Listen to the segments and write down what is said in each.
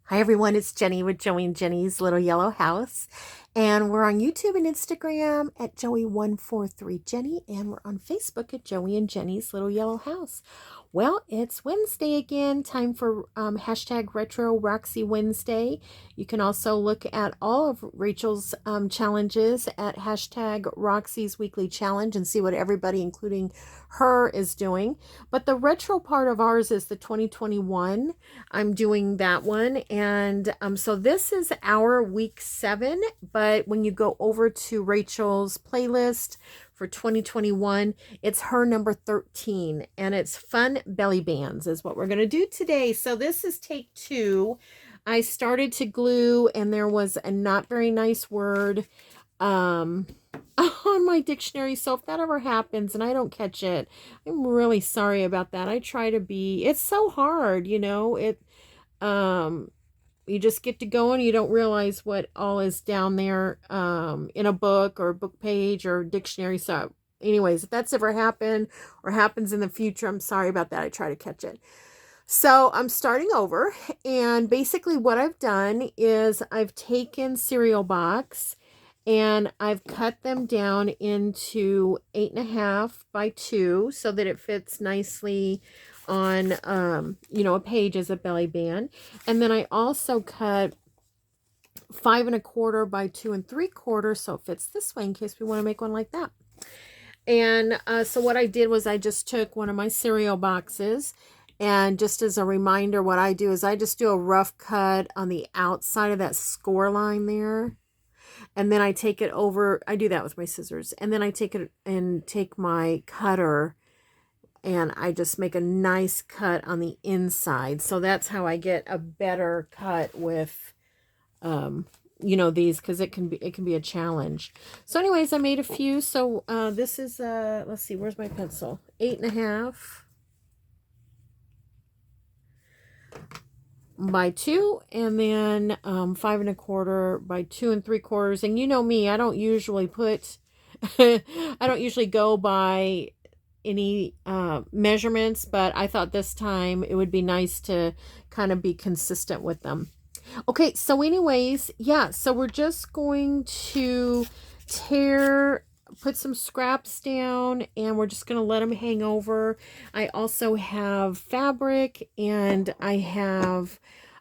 Hi everyone, it's Jenny with Joey and Jenny's Little Yellow House. And we're on YouTube and Instagram at Joey143Jenny. And we're on Facebook at Joey and Jenny's Little Yellow House. Well, it's Wednesday again. Time for hashtag Retro Roxy Wednesday. You can also look at all of Rachel's challenges at hashtag Roxy's Weekly Challenge and see what everybody, including her, is doing. But the retro part of ours is the 2021. I'm doing that one. And so this is our week 7. But when you go over to Rachel's playlist for 2021, it's her number 13. And it's Fun Belly Bands is what we're going to do today. So this is take 2. I started to glue and there was a not very nice word on my dictionary. So if that ever happens and I don't catch it, I'm really sorry about that. I try to be, it's so hard, you know, you just get to go and you don't realize what all is down there in a book or book page or dictionary. So anyways, if that's ever happened or happens in the future, I'm sorry about that. I try to catch it. So I'm starting over, and basically what I've done is I've taken cereal box and I've cut them down into 8.5 by 2 so that it fits nicely on, a page as a belly band. And then I also cut 5.25 by 2 3/4 so it fits this way in case we want to make one like that. And so what I did was I just took one of my cereal boxes, and just as a reminder, what I do is I just do a rough cut on the outside of that score line there. And then I take it over. I do that with my scissors. And then I take it and take my cutter and I just make a nice cut on the inside. So that's how I get a better cut with, these, because it can be a challenge. So anyways, I made a few. So this is, let's see, where's my pencil? 8.5 by 2, and then 5.25 by 2 3/4. And you know me, I don't usually put I don't usually go by any measurements, but I thought this time it would be nice to kind of be consistent with them. Okay, so anyways, yeah, so we're just going to put some scraps down, and we're just going to let them hang over. I also have fabric, and I have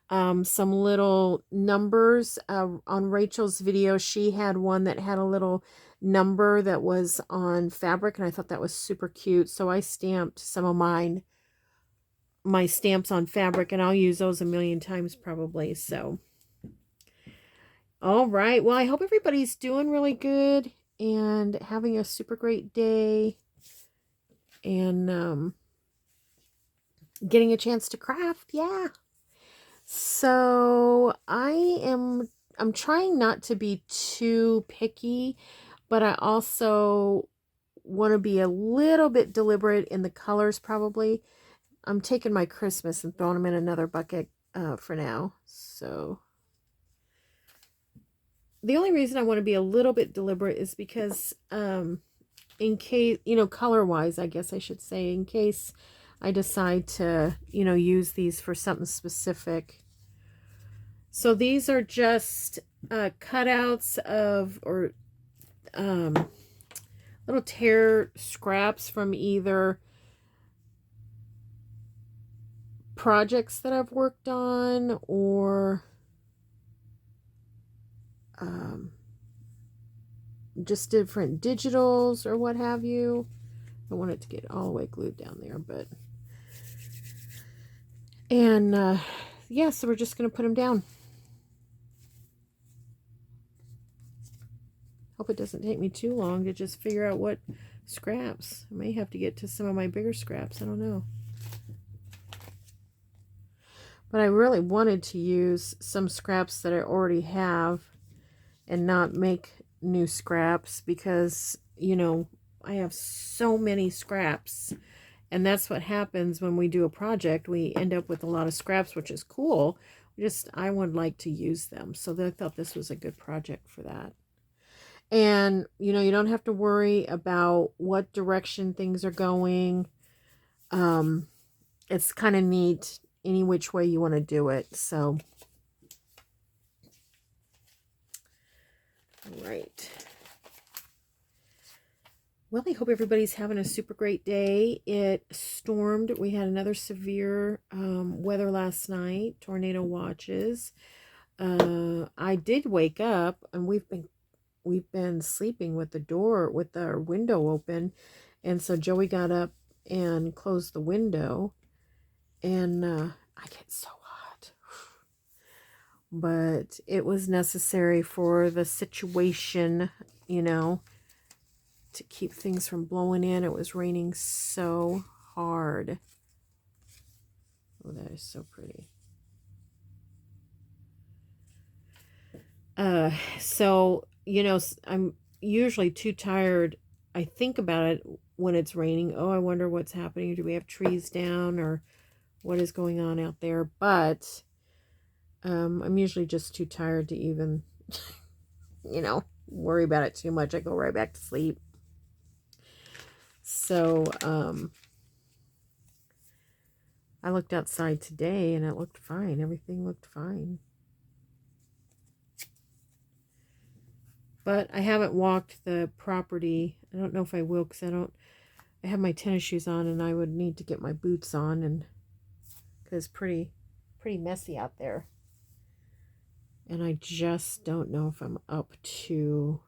some little numbers. On Rachel's video, she had one that had a little number that was on fabric, and I thought that was super cute. So I stamped some of my stamps on fabric, and I'll use those a million times probably. So all right, well, I hope everybody's doing really good and having a super great day, and getting a chance to craft. Yeah. So I'm trying not to be too picky, but I also want to be a little bit deliberate in the colors probably. I'm taking my Christmas and throwing them in another bucket for now. So the only reason I want to be a little bit deliberate is because in case, color-wise, I guess I should say, in case I decide to, use these for something specific. So these are just cutouts of, or little tear scraps from either projects that I've worked on or just different digitals or what have you. I want it to get all the way glued down there, but yeah, so we're just going to put them down. Hope it doesn't take me too long to just figure out what scraps. I may have to get to some of my bigger scraps. I don't know. But I really wanted to use some scraps that I already have and not make new scraps because, I have so many scraps. And that's what happens when we do a project. We end up with a lot of scraps, which is cool. I would like to use them. So I thought this was a good project for that. And, you don't have to worry about what direction things are going. It's kind of neat any which way you want to do it. So All right. Well, I hope everybody's having a super great day. It stormed. We had another severe weather last night, tornado watches. I did wake up, and we've been sleeping with our window open, and so Joey got up and closed the window, and I get so hot, but it was necessary for the situation, you know, to keep things from blowing in. It was raining so hard. Oh, that is so pretty. So, you know, I'm usually too tired. I think about it when it's raining. Oh, I wonder what's happening. Do we have trees down, or what is going on out there? But I'm usually just too tired to even, you know, worry about it too much. I go right back to sleep. So, I looked outside today and it looked fine. Everything looked fine. But I haven't walked the property. I don't know if I will, because I have my tennis shoes on, and I would need to get my boots on, and because it's pretty messy out there. And I just don't know if I'm up to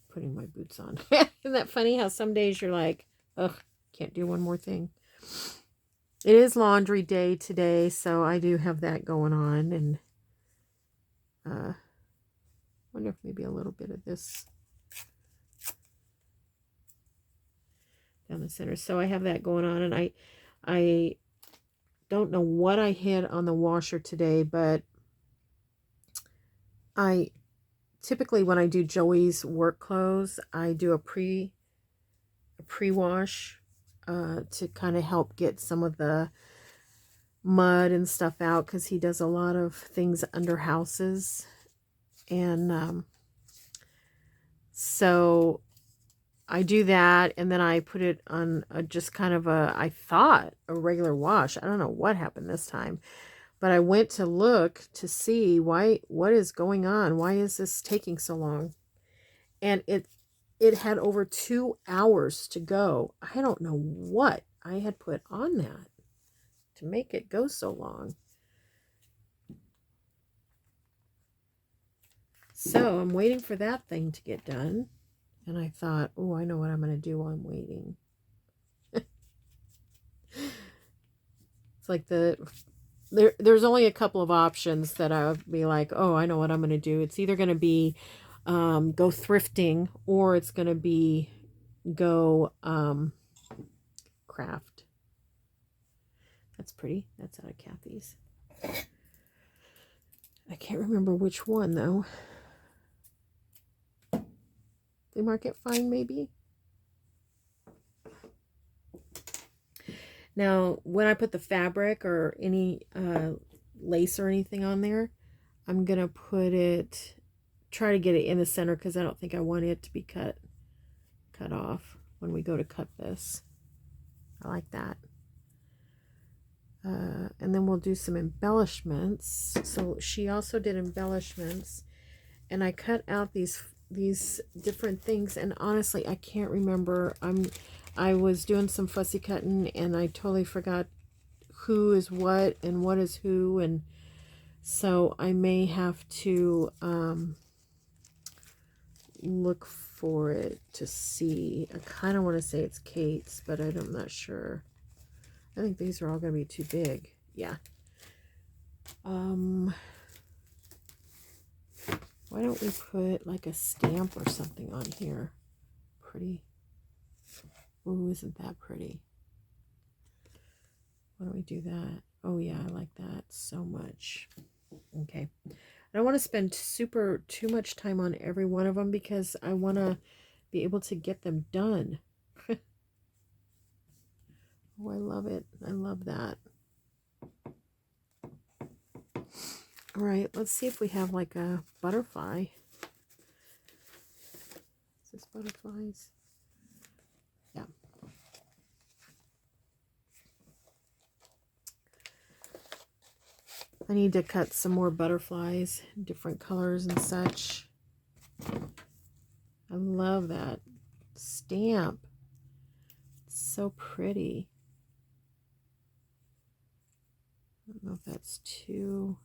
putting my boots on. Isn't that funny how some days you're like, ugh, can't do one more thing. It is laundry day today, so I do have that going on, and wonder if maybe a little bit of this down the center. So I have that going on, and I don't know what I hit on the washer today, but I typically, when I do Joey's work clothes, I do a pre-wash to kind of help get some of the mud and stuff out, because he does a lot of things under houses. And so I do that, and then I put it on just kind of I thought a regular wash. I don't know what happened this time, but I went to look to see what is going on. Why is this taking so long? And it had over 2 hours to go. I don't know what I had put on that to make it go so long. So I'm waiting for that thing to get done. And I thought, oh, I know what I'm going to do while I'm waiting. It's like there's only a couple of options that I would be like, oh, I know what I'm going to do. It's either going to be go thrifting, or it's going to be go craft. That's pretty. That's out of Kathy's. I can't remember which one, though. Flea market find, maybe? Now, when I put the fabric or any lace or anything on there, I'm going to try to get it in the center, because I don't think I want it to be cut off when we go to cut this. I like that. And then we'll do some embellishments. So she also did embellishments, and I cut out these different things, and honestly I can't remember. I was doing some fussy cutting, and I totally forgot who is what and what is who, and so I may have to look for it to see. I kind of want to say it's Kate's, but I'm not sure. I think these are all going to be too big. Yeah. Why don't we put like a stamp or something on here? Pretty. Ooh, isn't that pretty? Why don't we do that? Oh yeah, I like that so much. Okay. I don't want to spend too much time on every one of them, because I want to be able to get them done. Oh, I love it. I love that. All right, let's see if we have like a butterfly. Is this butterflies? Yeah. I need to cut some more butterflies, different colors and such. love that stamp. It's so pretty. I don't know if that's too...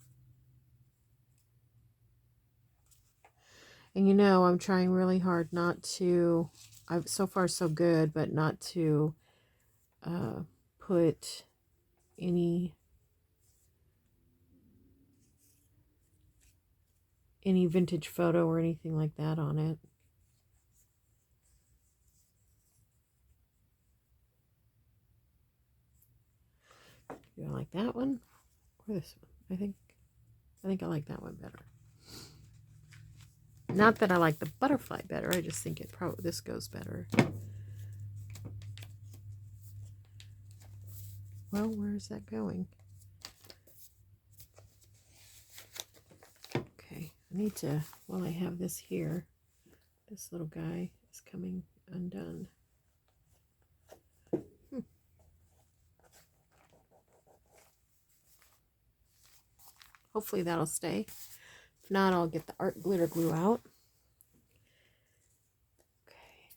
And you know, I'm trying really hard not to... so far so good, but not to put any vintage photo or anything like that on it. Do I like that one or this one? I think I like that one better. Not that I like the butterfly better. I just think this goes better. Well, where is that going? Okay, I need to, while I have this here, this little guy is coming undone. Hopefully that'll stay. If not, I'll get the art glitter glue out. Okay.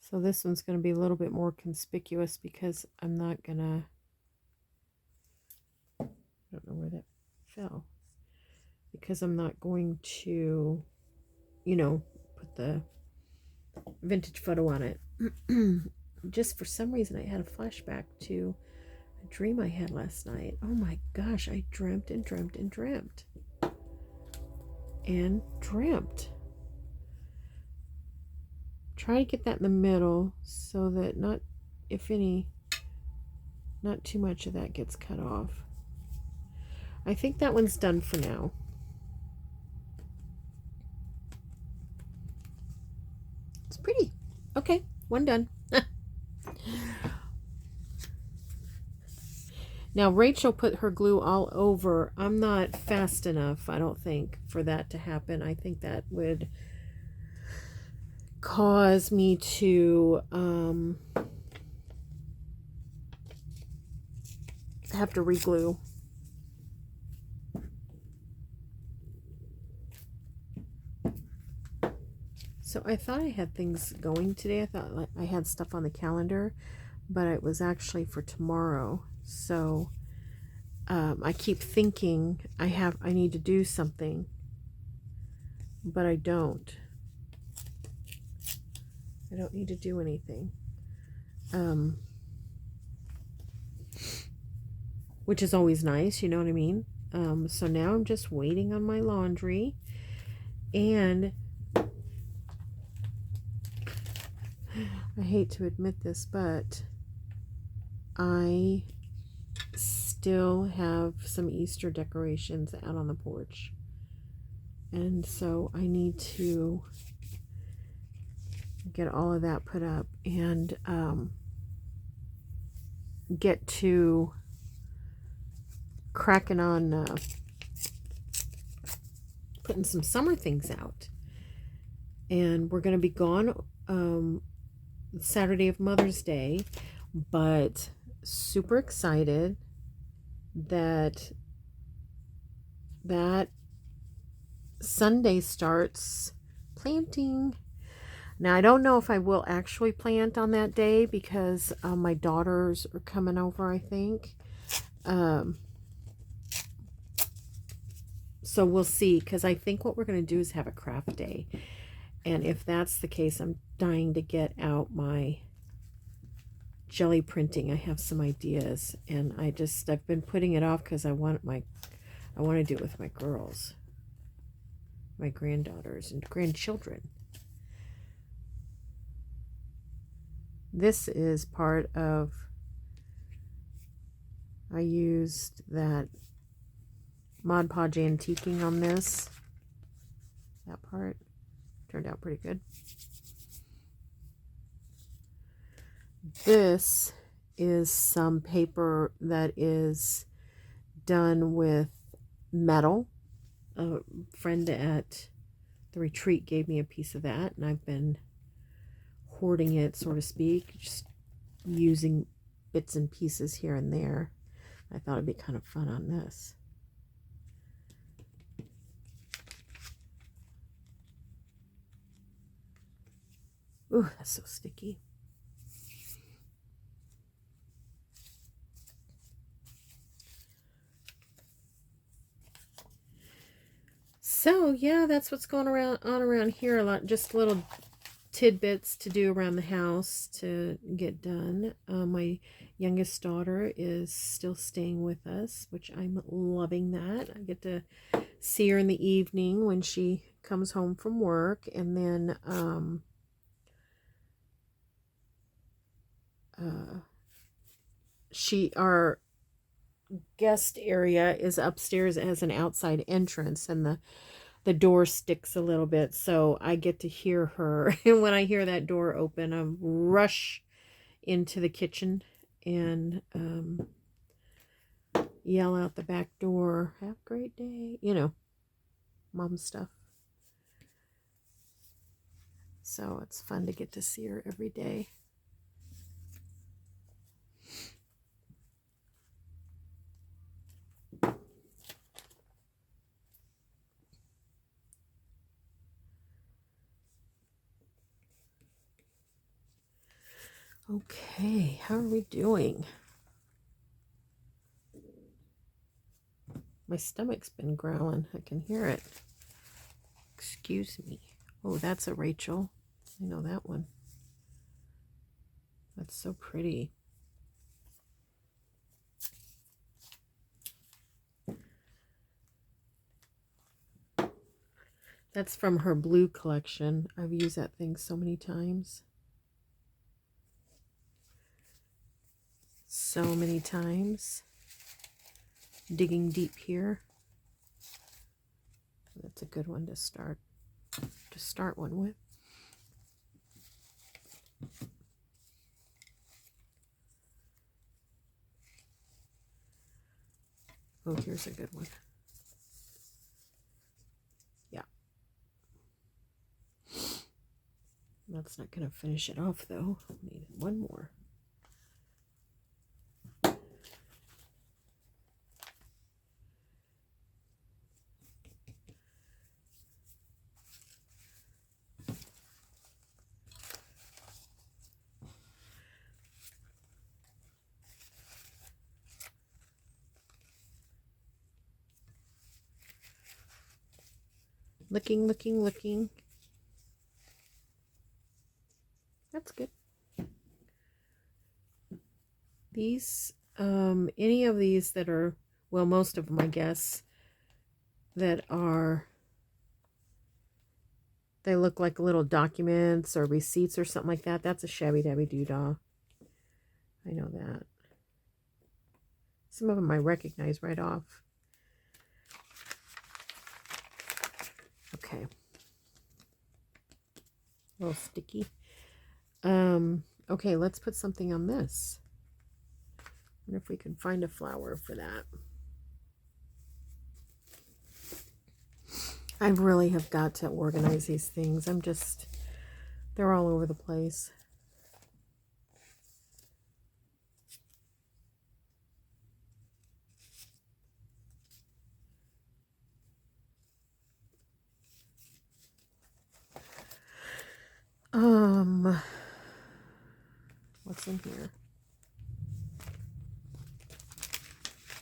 So this one's going to be a little bit more conspicuous because I'm not going to... I don't know where that fell. Because I'm not going to, you know, put the vintage photo on it. Just for some reason, I had a flashback to a dream I had last night. Oh my gosh, I dreamt and dreamt and dreamt. And dreamt. Try to get that in the middle so that not too much of that gets cut off. I think that one's done for now. It's pretty. Okay, one done. Now, Rachel put her glue all over. I'm not fast enough, I don't think, for that to happen. I think that would cause me to have to re-glue. So I thought I had things going today. I thought I had stuff on the calendar, but it was actually for tomorrow. So I keep thinking I need to do something, but I don't. I don't need to do anything. Which is always nice, you know what I mean? So now I'm just waiting on my laundry, and I hate to admit this, but I still have some Easter decorations out on the porch. And so I need to get all of that put up and get to cracking on putting some summer things out. And we're going to be gone Saturday of Mother's Day, but super excited that Sunday starts planting. Now, I don't know if I will actually plant on that day because my daughters are coming over, I think. So we'll see, because I think what we're going to do is have a craft day. And if that's the case, I'm dying to get out my jelly printing. I have some ideas, and I've been putting it off because I want to do it with my girls, my granddaughters and grandchildren. This is part of, I used that Mod Podge antiquing on this. That part turned out pretty good. This is some paper that is done with metal. A friend at the retreat gave me a piece of that, and I've been hoarding it, so to speak, just using bits and pieces here and there. I thought it'd be kind of fun on this. Ooh, that's so sticky. So yeah, that's what's going around here. A lot, just little tidbits to do around the house to get done. My youngest daughter is still staying with us, which I'm loving that. I get to see her in the evening when she comes home from work, and then our guest area is upstairs. It has an outside entrance, and the door sticks a little bit, so I get to hear her. And when I hear that door open, I rush into the kitchen and yell out the back door, "Have a great day," you know, mom stuff. So it's fun to get to see her every day. Okay, how are we doing? My stomach's been growling. I can hear it. Excuse me. Oh, that's a Rachel. I know that one. That's so pretty. That's from her blue collection. I've used that thing so many times. So many times. Digging deep here. That's a good one to start one with. Oh, here's a good one. Yeah. That's not going to finish it off, though. I need one more. Looking. That's good. These, any of these that are, well, most of them, I guess, that are, they look like little documents or receipts or something like that. That's a Shabby Dabby Doodah. I know that. Some of them I recognize right off. Okay. A little sticky. Okay, let's put something on this. I wonder if we can find a flower for that. I really have got to organize these things. They're all over the place. What's in here?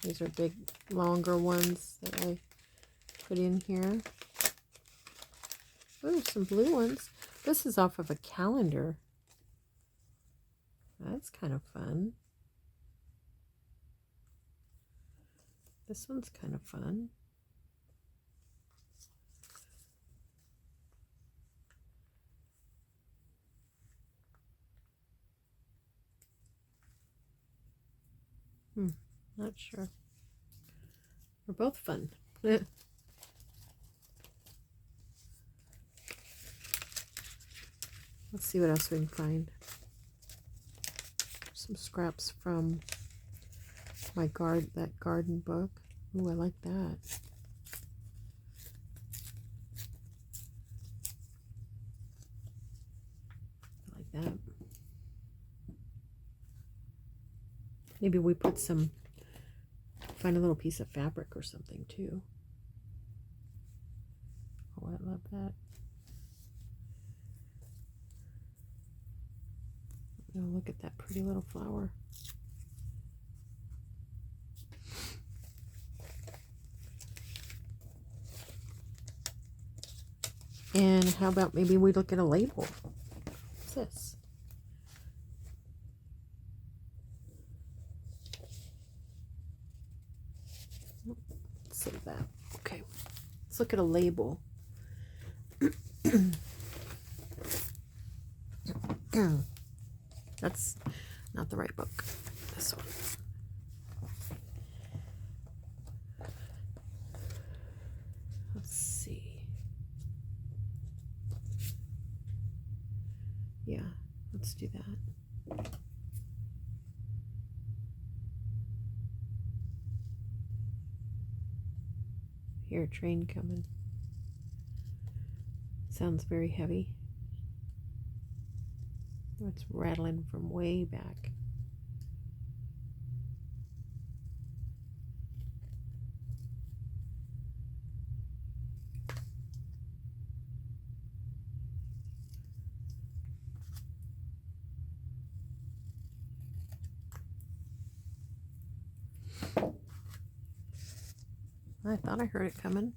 These are big, longer ones that I put in here. Oh, some blue ones. This is off of a calendar. That's kind of fun. This one's kind of fun. Not sure. They're both fun. Let's see what else we can find. Some scraps from my that garden book. Ooh, I like that. I like that. Maybe we put some, find a little piece of fabric or something too. Oh, I love that. Oh, look at that pretty little flower. And how about maybe we look at a label? What's this? Let's save that. Okay. Let's look at a label. That's not the right book. This one. Let's see. Yeah, let's do that. Hear a train coming. Sounds very heavy. It's rattling from way back. I thought I heard it coming.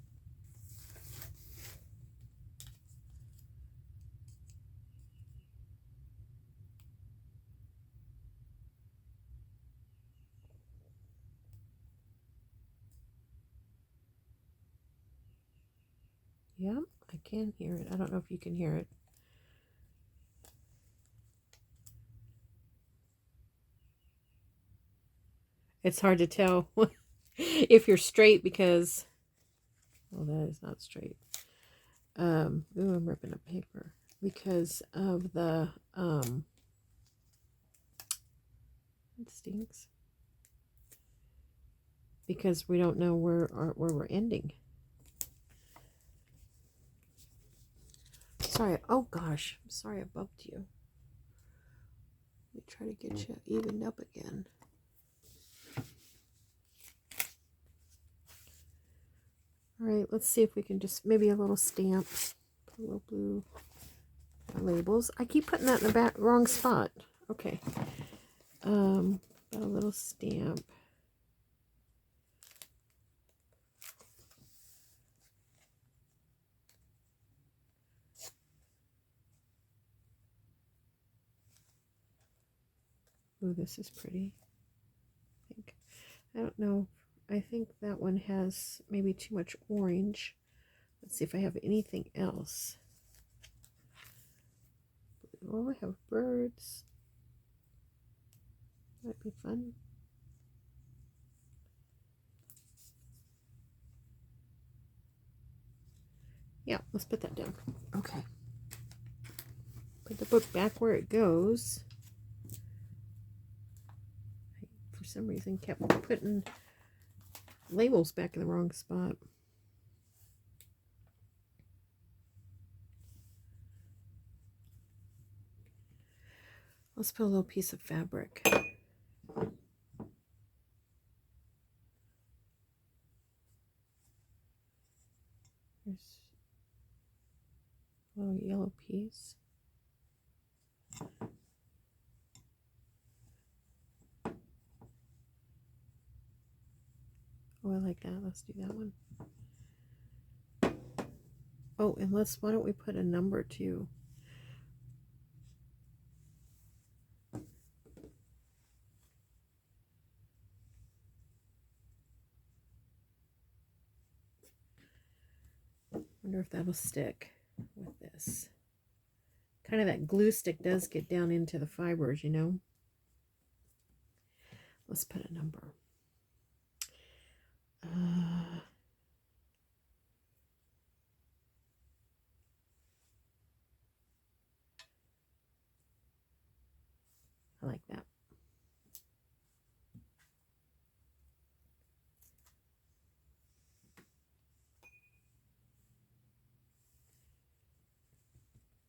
Yep, I can hear it. I don't know if you can hear it. It's hard to tell if you're straight because, well, that is not straight. Ooh, I'm ripping up paper because of the, it stinks. Because we don't know where we're ending. Sorry. Oh gosh, I'm sorry I bumped you. Let me try to get you evened up again. All right, let's see if we can just maybe a little stamp, put a little blue labels. I keep putting that in the back wrong spot. Okay. A little stamp. Ooh, this is pretty. I don't know. I think that one has maybe too much orange. Let's see if I have anything else. Oh, I have birds. Might be fun. Yeah, let's put that down. Okay. Put the book back where it goes. I, for some reason, kept putting labels back in the wrong spot. Let's put a little piece of fabric. There's a little yellow piece. Oh, I like that. Let's do that one. Oh, and why don't we put a number too? Wonder if that'll stick with this. Kind of that glue stick does get down into the fibers, you know. Let's put a number. I like that.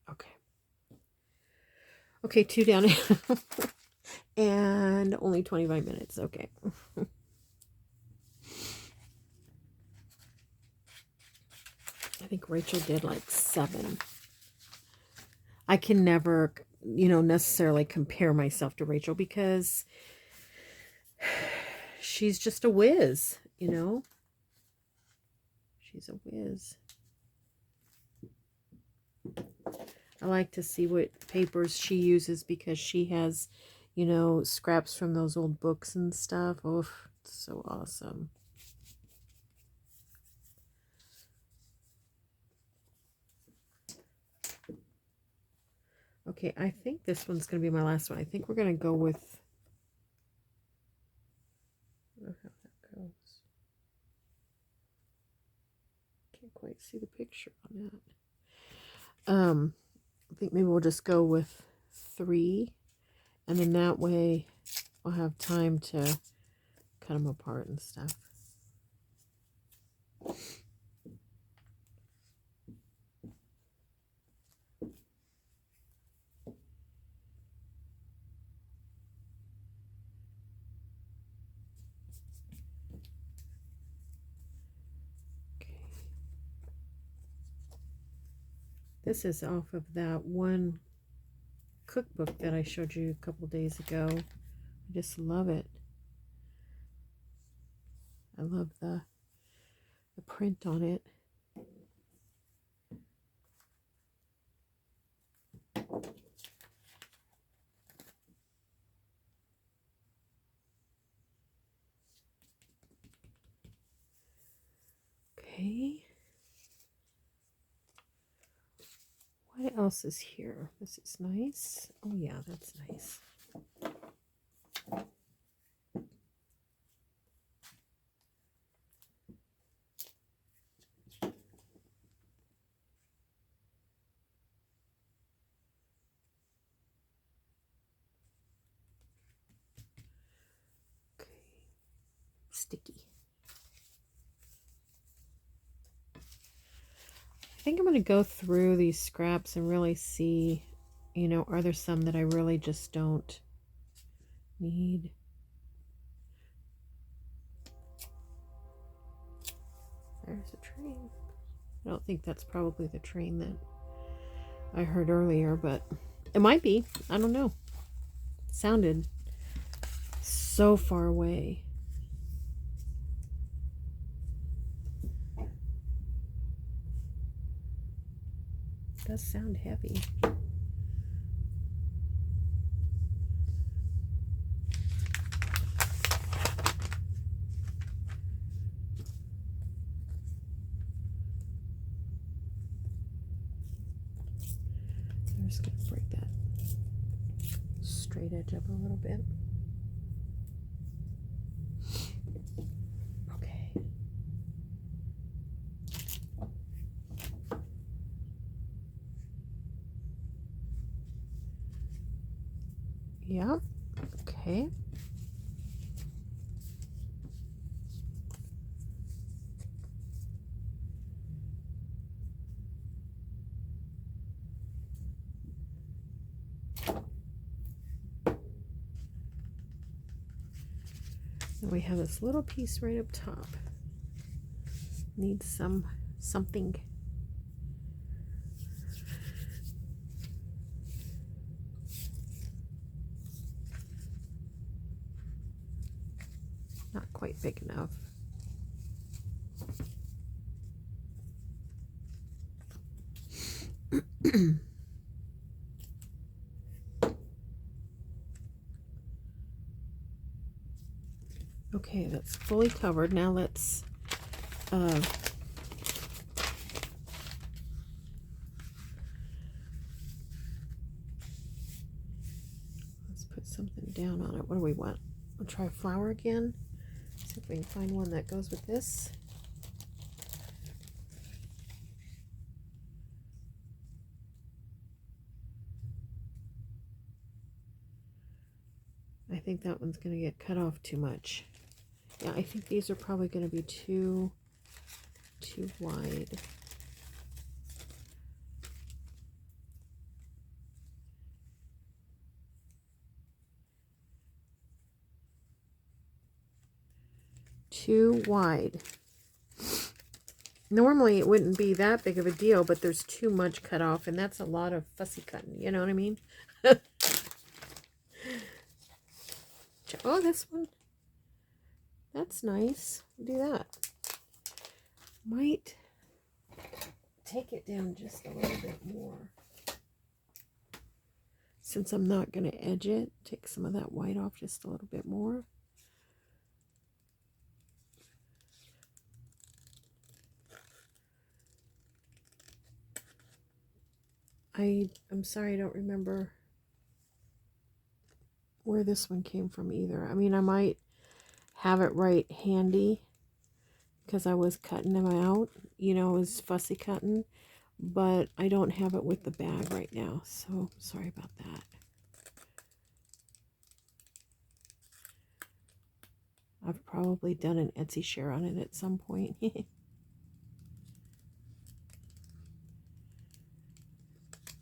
Okay. Okay, 2 down. And only 25 minutes. Okay. I think Rachel did like 7. I can never, necessarily compare myself to Rachel because she's just a whiz, She's a whiz. I like to see what papers she uses because she has, scraps from those old books and stuff. Oh, it's so awesome. Okay, I think this one's going to be my last one. I think we're going to go with... I don't know how that goes. Can't quite see the picture on that. I think maybe we'll just go with 3. And then that way I'll have time to cut them apart and stuff. This is off of that one cookbook that I showed you a couple days ago. I just love it. I love the print on it. Okay. What else is here? This is nice. Oh yeah, that's nice. Okay. Sticky. I think I'm going to go through these scraps and really see, are there some that I really just don't need? There's a train. I don't think that's probably the train that I heard earlier, but it might be. I don't know. It sounded so far away. It does sound heavy. I'm just going to break that straight edge up a little bit. Okay. Yep. Okay. And we have this little piece right up top. Needs something. Not quite big enough. Okay, that's fully covered. Now let's put something down on it. What do we want? We'll try flower again. See if we can find one that goes with this. I think that one's going to get cut off too much. Yeah, I think these are probably going to be too wide. too wide. Normally it wouldn't be that big of a deal, but there's too much cut off, and that's a lot of fussy cutting, you know what I mean? Oh, this one. That's nice. Do that. Might take it down just a little bit more. Since I'm not going to edge it, take some of that white off just a little bit more. I'm sorry, I don't remember where this one came from either. I mean, I might have it right handy because I was cutting them out, you know, I was fussy cutting, but I don't have it with the bag right now, so sorry about that. I've probably done an Etsy share on it at some point.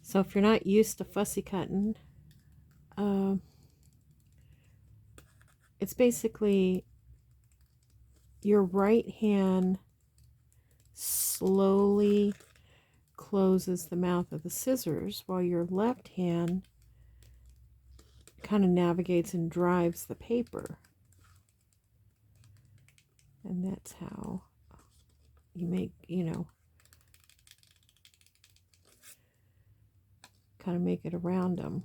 So if you're not used to fussy cutting, it's basically your right hand slowly closes the mouth of the scissors while your left hand kind of navigates and drives the paper. And that's how you make, you know, kind of make it around them.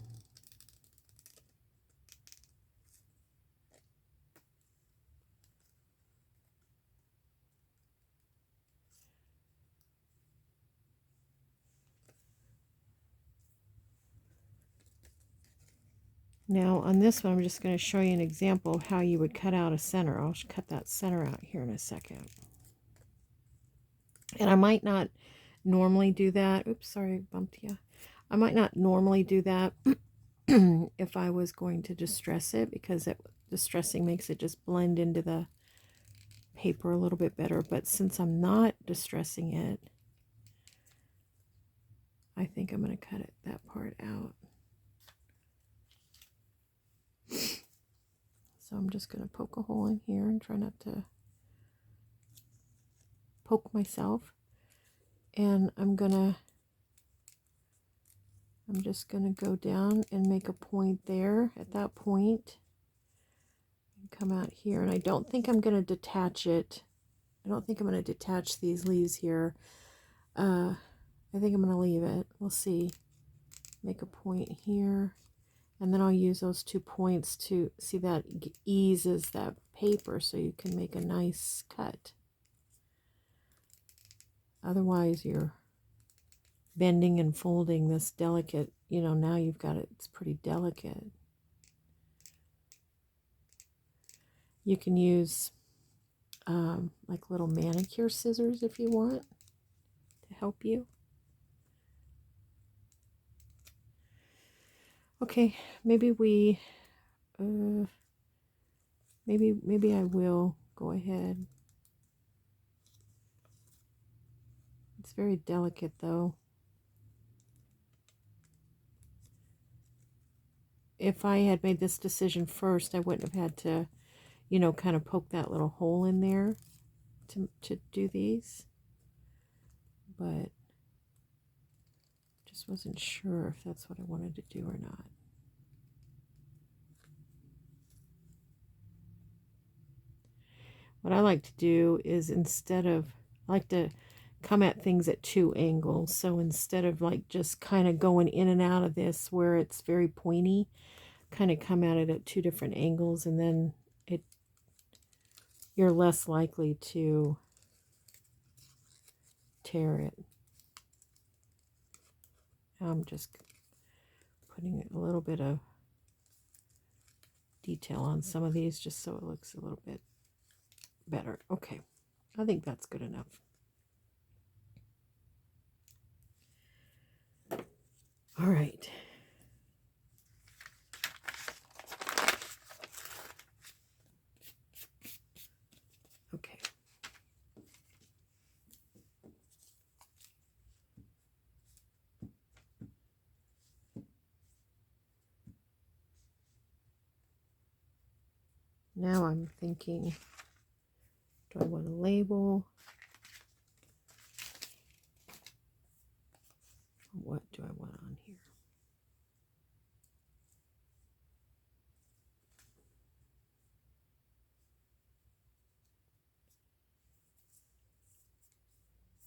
Now on this one, I'm just going to show you an example of how you would cut out a center. I'll cut that center out here in a second. And I might not normally do that. Oops, sorry, I bumped you. I might not normally do that if I was going to distress it, because distressing makes it just blend into the paper a little bit better. But since I'm not distressing it, I think I'm going to cut that part out. So I'm just going to poke a hole in here and try not to poke myself. And I'm just going to go down and make a point there at that point. And come out here. And I don't think I'm going to detach it. I don't think I'm going to detach these leaves here. I think I'm going to leave it. We'll see. Make a point here. And then I'll use those 2 points to see that eases that paper so you can make a nice cut. Otherwise, you're bending and folding this delicate, you know, now you've got it, it's pretty delicate. You can use like little manicure scissors if you want to help you. Okay, maybe maybe I will go ahead. It's very delicate though. If I had made this decision first, I wouldn't have had to, you know, kind of poke that little hole in there to do these. But just wasn't sure if that's what I wanted to do or not. What I like to do is I like to come at things at 2 angles. So instead of like just kind of going in and out of this where it's very pointy, kind of come at it at 2 different angles, and then you're less likely to tear it. I'm just putting a little bit of detail on some of these just so it looks a little bit better. Okay, I think that's good enough. All right. Okay. Now I'm thinking Do I want a label? What do I want on here?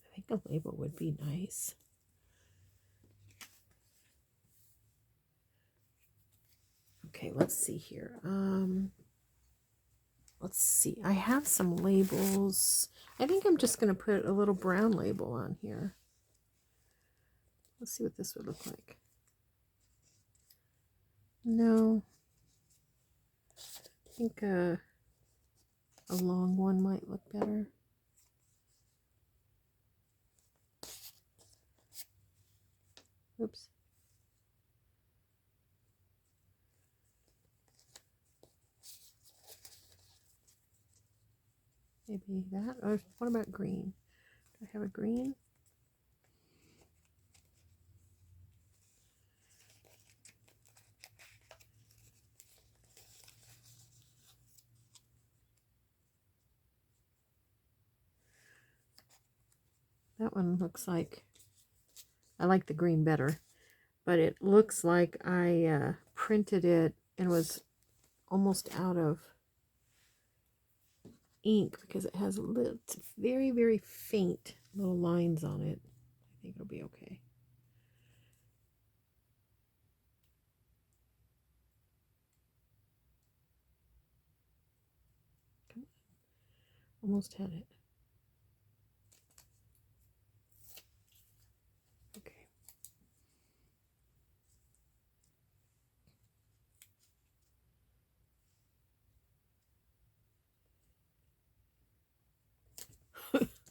I think a label would be nice. Okay, let's see here. Let's see. I have some labels. I think I'm just going to put a little brown label on here. Let's see what this would look like. No. I think a long one might look better. Oops. Maybe that. Or what about green? Do I have a green? That one looks like, I like the green better, but it looks like I printed it and was almost out of ink because it has little, very, very faint little lines on it. I think it'll be okay. Come on. Almost had it. Okay.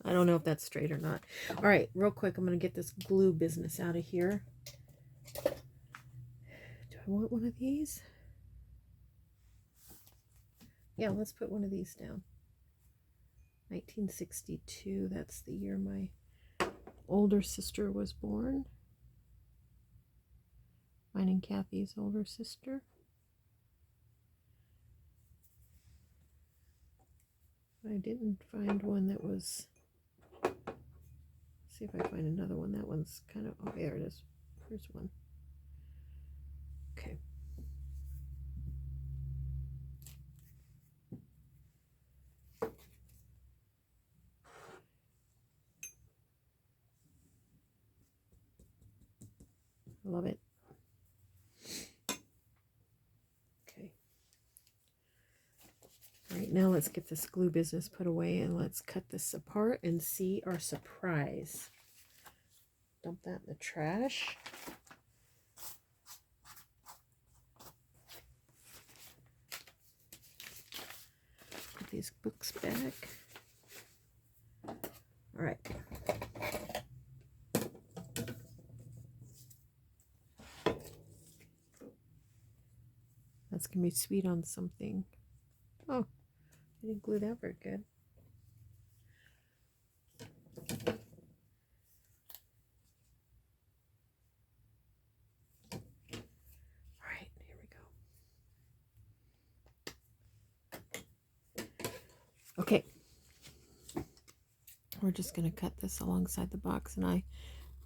I don't know if that's straight or not. All right, real quick, I'm going to get this glue business out of here. Do I want one of these? Yeah, let's put one of these down. 1962, that's the year my older sister was born. Mine and Kathy's older sister. I didn't find one that was, let's see if I find another one. That one's kind of, oh, there it is. Here's one. Okay. I love it. Okay. All right, now let's get this glue business put away and let's cut this apart and see our surprise. Dump that in the trash. Put these books back. All right. That's going to be sweet on something. Oh, I didn't glue that very good. All right, here we go. Okay. We're just going to cut this alongside the box, and I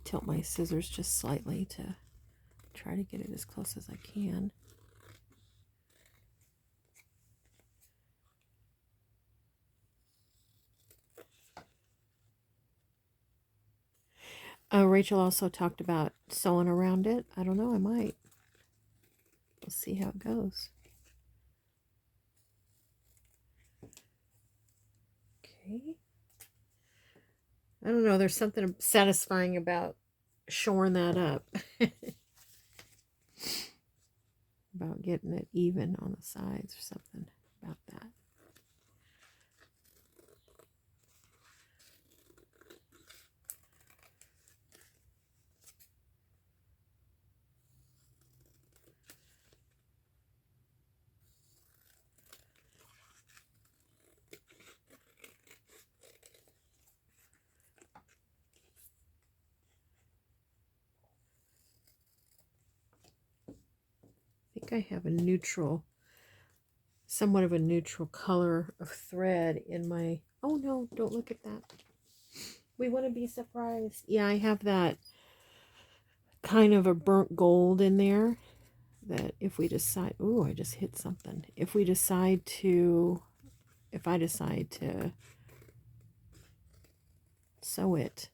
tilt my scissors just slightly to try to get it as close as I can. Rachel also talked about sewing around it. I don't know, I might. We'll see how it goes. Okay. I don't know, there's something satisfying about shoring that up. About getting it even on the sides or something about that. I think I have a neutral, somewhat of a neutral color of thread in my, Oh no, don't look at that. We want to be surprised. Yeah, I have that kind of a burnt gold in there that if we decide, ooh, I just hit something. If I decide to sew it,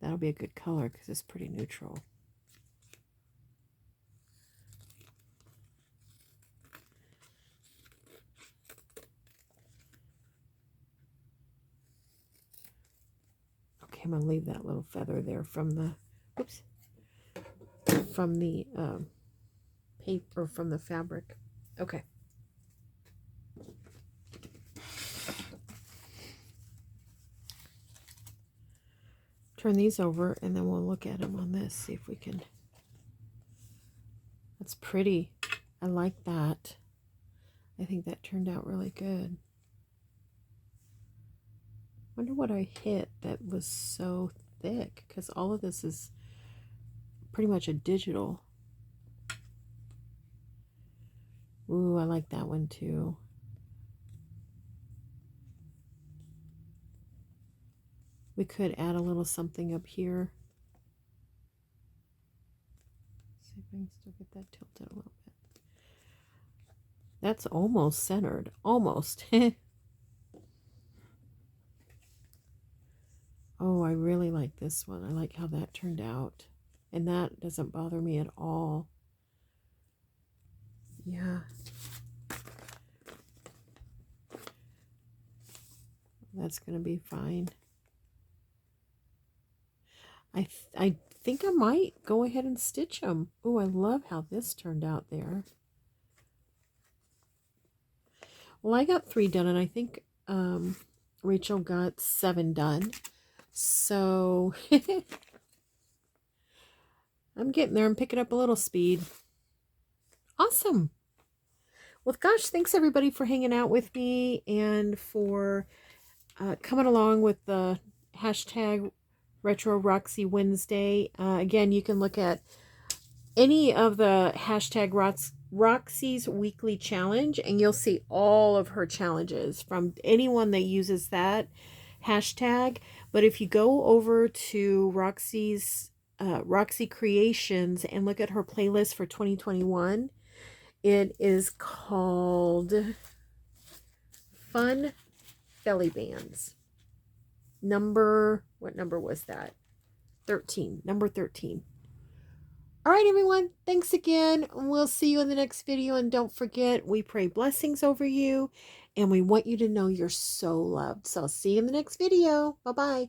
that'll be a good color because it's pretty neutral. Okay, I'm gonna leave that little feather there from the, oops, from the paper, from the fabric. Okay. Turn these over and then we'll look at them on this, see if we can. That's pretty. I like that. I think that turned out really good. Wonder what I hit that was so thick, because all of this is pretty much a digital. Ooh, I like that one too. We could add a little something up here. See if I can still get that tilted a little bit. That's almost centered. Almost. Oh, I really like this one. I like how that turned out. And that doesn't bother me at all. Yeah. That's going to be fine. I think I might go ahead and stitch them. Oh, I love how this turned out there. Well, I got 3 done, and I think Rachel got 7 done. So I'm getting there. I'm picking up a little speed. Awesome. Well, gosh, thanks everybody for hanging out with me and for coming along with the hashtag Retro Roxy Wednesday. Again, you can look at any of the hashtag Roxy's weekly challenge and you'll see all of her challenges from anyone that uses that hashtag. But if you go over to Roxy's Roxy Creations and look at her playlist for 2021, it is called Fun Belly Bands. What number was that? 13. Number 13. All right, everyone. Thanks again. We'll see you in the next video. And don't forget, we pray blessings over you. And we want you to know you're so loved. So I'll see you in the next video. Bye-bye.